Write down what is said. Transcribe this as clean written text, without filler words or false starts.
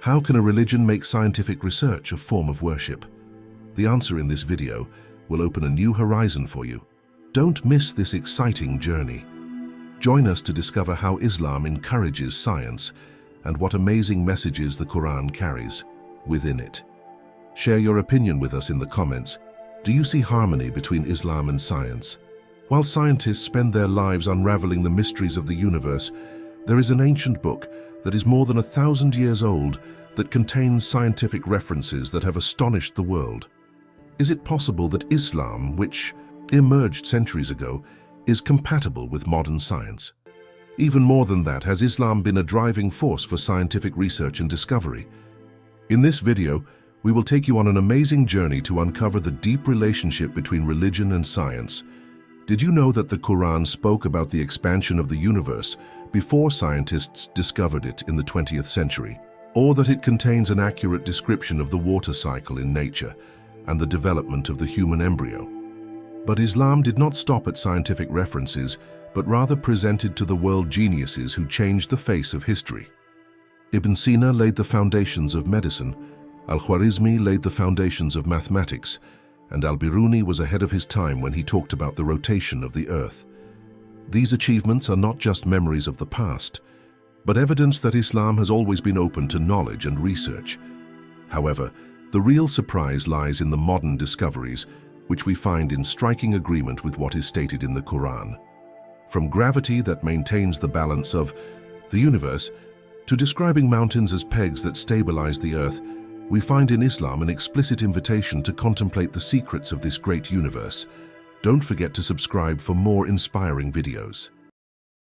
How can a religion make scientific research a form of worship? The answer in this video will open a new horizon for you. Don't miss this exciting journey. Join us to discover how Islam encourages science and what amazing messages the Quran carries within it. Share your opinion with us in the comments. Do you see harmony between Islam and science? While scientists spend their lives unraveling the mysteries of the universe, there is an ancient book that is more than 1,000 years old that contains scientific references that have astonished the world. Is it possible that Islam, which emerged centuries ago, is compatible with modern science? Even more than that, has Islam been a driving force for scientific research and discovery? In this video, we will take you on an amazing journey to uncover the deep relationship between religion and science. Did you know that the Quran spoke about the expansion of the universe before scientists discovered it in the 20th century? Or that it contains an accurate description of the water cycle in nature and the development of the human embryo? But Islam did not stop at scientific references, but rather presented to the world geniuses who changed the face of history. Ibn Sina laid the foundations of medicine, Al-Khwarizmi laid the foundations of mathematics, and Al-Biruni was ahead of his time when he talked about the rotation of the earth. These achievements are not just memories of the past, but evidence that Islam has always been open to knowledge and research. However, the real surprise lies in the modern discoveries, which we find in striking agreement with what is stated in the Quran. From gravity that maintains the balance of the universe, to describing mountains as pegs that stabilize the earth, we find in Islam an explicit invitation to contemplate the secrets of this great universe. Don't forget to subscribe for more inspiring videos.